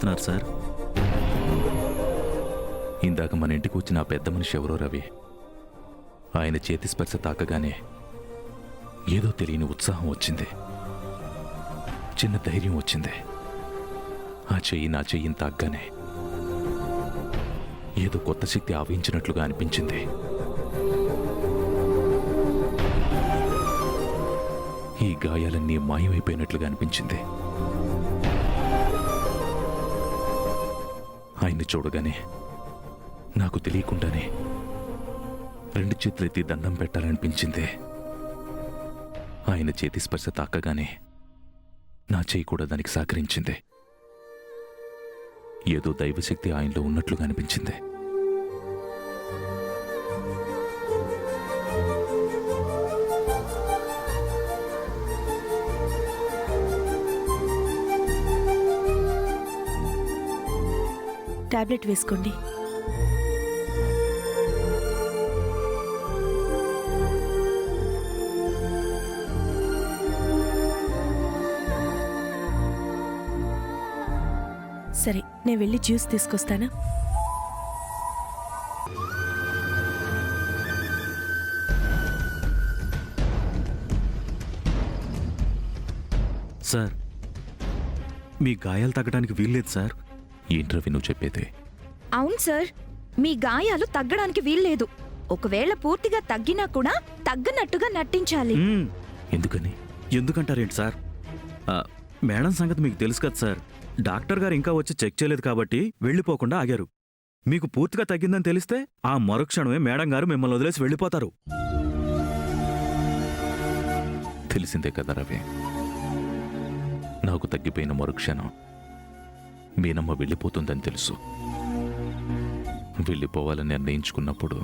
మాట్లాడుతున్నారు సార్? ఇందాక మన ఇంటికి వచ్చిన ఆ పెద్ద మనిషి ఎవరో రవి. ఆయన చేతి స్పర్శ తాకగానే ఏదో తెలియని ఉత్సాహం వచ్చింది, చిన్న ధైర్యం వచ్చింది. ఆ చెయ్యి నా చెయ్యిని తాగ్గానే ఏదో కొత్త శక్తి ఆవహించినట్లుగా అనిపించింది. ఈ గాయాలన్నీ మాయమైపోయినట్లుగా అనిపించింది. ఆయన్ని చూడగానే నాకు తెలియకుండానే 2 చేతులెత్తి దండం పెట్టాలనిపించింది. ఆయన చేతి స్పర్శ తాకగానే నా చేయి కూడా దానికి సహకరించింది. ఏదో దైవశక్తి ఆయనలో ఉన్నట్లుగా అనిపించింది. టాబ్లెట్ వేసుకోండి. సరే, నేను వెళ్ళి జ్యూస్ తీసుకొస్తానా? సార్, మీ గాయాలు తగ్గడానికి వీల్లేదు సార్. ఏంట్రవి నువ్వు చెప్పేది? అవును సార్, మీ గాయాలు తగ్గడానికి వీల్లేదు. ఒకవేళ పూర్తిగా తగ్గినా కూడా తగ్గనట్టుగా నటించాలి. ఎందుకని? ఎందుకంటారేంటి సార్? మేడం సంగతి మీకు తెలుసు కదా సార్. డాక్టర్ గారు ఇంకా వచ్చి చెక్ చేయలేదు కాబట్టి వెళ్ళిపోకుండా ఆగారు. మీకు పూర్తిగా తగ్గిందని తెలిస్తే ఆ మరుక్షణమే మేడం గారు మిమ్మల్ని వదిలేసి వెళ్ళిపోతారు. తెలిసిందే కదా రవి, నాకు తగ్గిపోయిన మరుక్షణం మీనమ్మ వెళ్ళిపోతుందని తెలుసు. వెళ్ళిపోవాలని నిర్ణయించుకున్నప్పుడు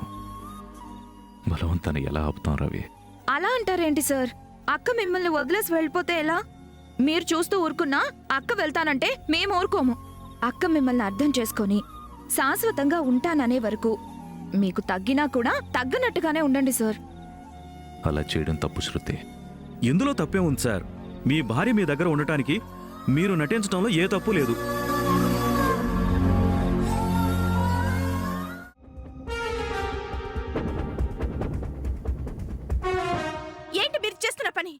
బలవంతాన్ని ఎలా ఆపుతాం రవి? అలా అంటారేంటి సార్? అక్క మిమ్మల్ని వదిలేసి వెళ్ళిపోతే ఎలా? మీరు చూస్తూ ఊరుకున్నా అక్క వెళ్తానంటే మేము ఊరుకోము. అక్క మిమ్మల్ని అర్థం చేసుకొని శాశ్వతంగా ఉంటాననే వరకు మీకు తగ్గినా కూడా తగ్గనట్టుగానే ఉండండి సార్. అలా చేయడం తప్పు శృతి. ఎందులో తప్పే ఉంది సార్? మీ భార్య మీ దగ్గర ఉండటానికి మీరు నటించడంలో ఏ తప్పు లేదు. ఏంటి మీరు చేస్తున్న పని?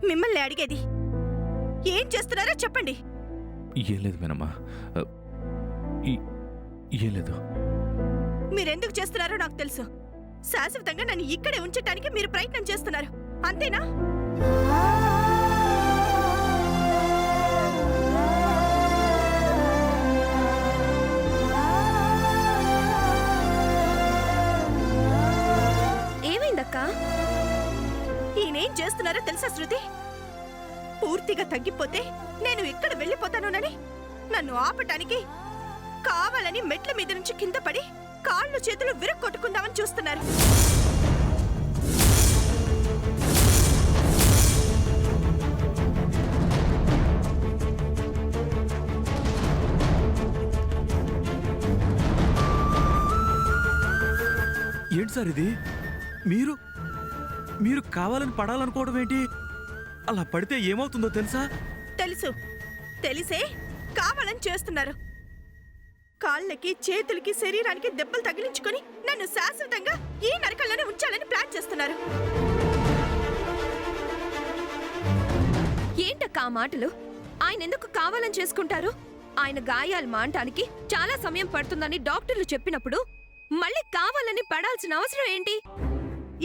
మిమ్మల్ని అడిగేది ఏం చేస్తున్నారో చెప్పండి. ఏం లేదు మీనమ్మా, ఏం లేదు. మీరెందుకు చేస్తున్నారో నాకు తెలుసు. శాశ్వతంగా నన్ను ఇక్కడే ఉంచటానికి మీరు ప్రయత్నం చేస్తున్నారు, అంతేనా? ఏమైందక్క? ఈయనేం చేస్తున్నారో తెలుసా శృతి? పూర్తిగా తగ్గిపోతే నేను ఇక్కడ వెళ్ళిపోతానోనని నన్ను ఆపటానికి కావాలని మెట్ల మీద నుంచి కింద పడి కాళ్ళు చేతులు విరక్కొట్టుకుందామని చూస్తున్నారు. ఏంటి సార్ ఇది? మీరు కావాలని పడాలనుకోవడం ఏంటి? అలా పడితే ఏమవుతుందో తెలుసా? తెలుసు, తెలిసే కావాలని చేస్తున్నారు. కాళ్ళకి చేతులకి శరీరానికి దెబ్బలు తగిలించుకొని నన్ను శాశ్వతంగా ఈ నరకల్లోనే ఉంచాలని ప్లాన్ చేస్తున్నారు. ఏంటక్క ఆ మాటలు? ఆయన ఎందుకు కావాలని చేసుకుంటారు? ఆయన గాయాలు మానటానికి చాలా సమయం పడుతుందని డాక్టర్లు చెప్పినప్పుడు మళ్ళీ కావాలని పడాల్సిన అవసరం ఏంటి?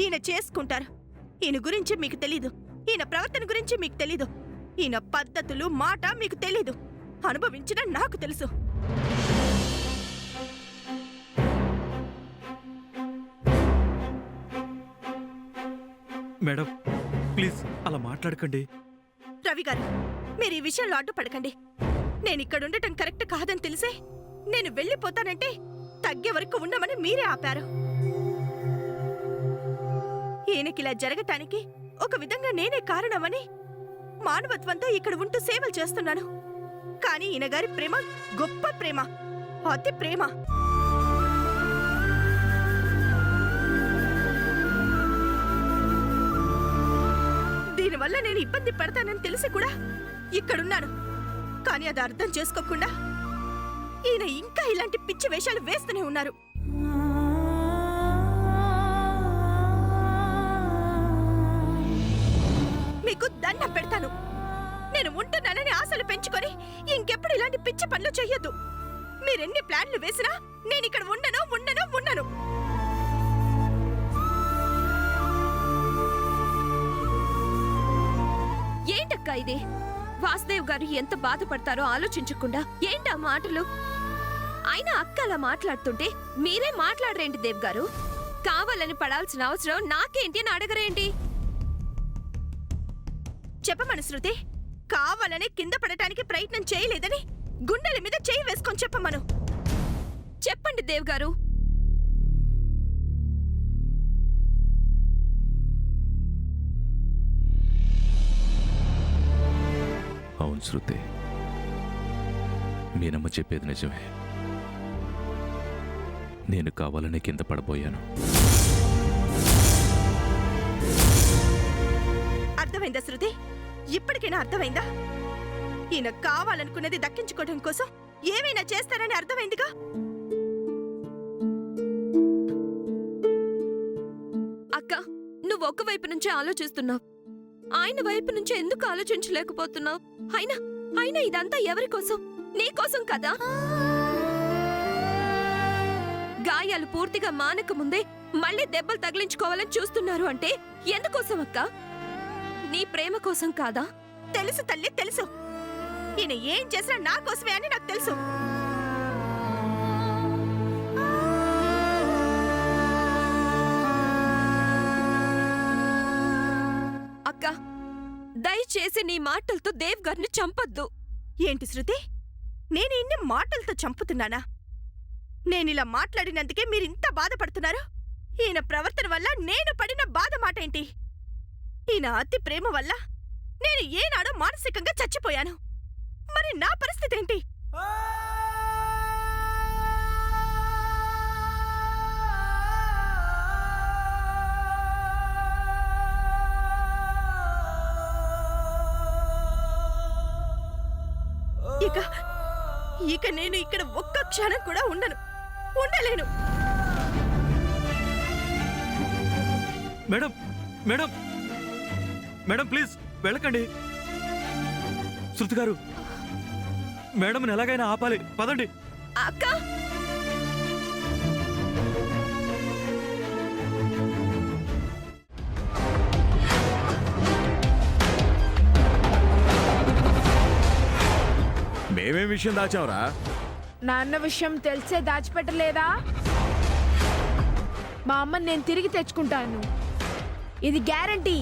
ఈయన చేసుకుంటారు. ఈయన గురించి మీకు తెలీదు, ఈయన ప్రవర్తన గురించి మీకు తెలీదు, ఈయన పద్ధతులు మాట మీకు తెలీదు. అనుభవించిన నాకు తెలుసు. మేడం ప్లీజ్ అలా మాట్లాడకండి. రవి గారు, మీరు ఈ విషయంలో అడ్డుపడకండి. నేను ఇక్కడ ఉండటం కరెక్ట్ కాదని తెలిసే నేను వెళ్ళిపోతానంటే తగ్గే వరకు ఉండమని మీరే ఆపారు. ఈయనకిలా జరగటానికి ఒక విధంగా నేనే కారణమని మానవత్వంతో ఇక్కడ ఉంటూ సేవలు చేస్తున్నాను. కానీ ఈయన గారి ప్రేమ గొప్ప ప్రేమ, అతి ప్రేమ. వల్ల నేను ఇబ్బంది పడతానని తెలిసి కూడా ఇక్కడున్నాను. కానీ అది అర్థం చేసుకోకుండా ఈయన ఇంకా ఇలాంటి పిచ్చి వేషాలు వేస్తూనే ఉన్నారు. మీకు దండం పెడతాను. నేను ఉంటున్నానని ఆశలు పెంచుకొని ఇంకెప్పుడు ఇలాంటి పిచ్చి పనులు చెయ్యొద్దు. మీరెన్ని ప్లాన్లు వేసినా నేను ఇక్కడ ఉండను. ఏంటక్కా ఇది? వాసుదేవ్ గారు ఎంత బాధపడతారో ఆలోచించకుండా ఏంటా మాటలు? అయినా అక్క అలా మాట్లాడుతుంటే మీరే మాట్లాడరేంటి దేవ్ గారు? కావాలని పడాల్సిన అవసరం నాకేంటి అని అడగరేంటి? చెప్పమను శృతి. కావాలని కింద పడటానికి ప్రయత్నం చేయలేదని గుండెల మీద చేయి వేసుకొని చెప్పమను. చెప్పండి దేవ్ గారు. అవును శృతి, మీనమ్మ చెప్పేది నిజమే. నేను కావాలనే కింద పడబోయాను. అర్థమైందా శృతి? ఇప్పటికైనా అర్థమైందా? ఈయన కావాలనుకున్నది దక్కించుకోవడం కోసం ఏమైనా చేస్తారని అర్థమైందిగా. అక్క, నువ్వు ఒక వైపు నుంచే ఆలోచిస్తున్నావు, ఆయన వైపు నుంచి ఎందుకు ఆలోచించలేకపోతున్నావు? అయినా ఇదంతా ఎవరి కోసం? నీ కోసం కదా. గాయాలు పూర్తిగా మానక ముందే మళ్ళీ దెబ్బలు తగిలించుకోవాలని చూస్తున్నారు అంటే ఎందుకోసం అక్క? నీ ప్రేమ కోసం కాదా? తెలుసు తల్లి, తెలుసు. ఈయన ఏం చేసినా నా కోసమే అని నాకు తెలుసు. అక్క, దయచేసి నీ మాటలతో దేవ్ గారిని చంపొద్దు. ఏంటి శృతి? నేను ఇన్ని మాటలతో చంపుతున్నానా? నేనిలా మాట్లాడినందుకే మీరింత బాధపడుతున్నారు. ఈయన ప్రవర్తన వల్ల నేను పడిన బాధ మాట ఏంటి? ఈయన అతి ప్రేమ వల్ల నేను ఏనాడో మానసికంగా చచ్చిపోయాను. మరి నా పరిస్థితి ఏంటి? ఇక నేను ఇక్కడ ఒక్క క్షణం కూడా ఉండలేను. మేడం మేడం మేడం ప్లీజ్ వెళ్ళకండి. శృతి గారు, మేడంని ఎలాగైనా ఆపాలి. పదండి. అక్క, మేమేం విషయం దాచావురా? నాన్న విషయం తెలిసే దాచిపెట్టలేదా? మా అమ్మని నేను తిరిగి తెచ్చుకుంటాను, ఇది గ్యారంటీ.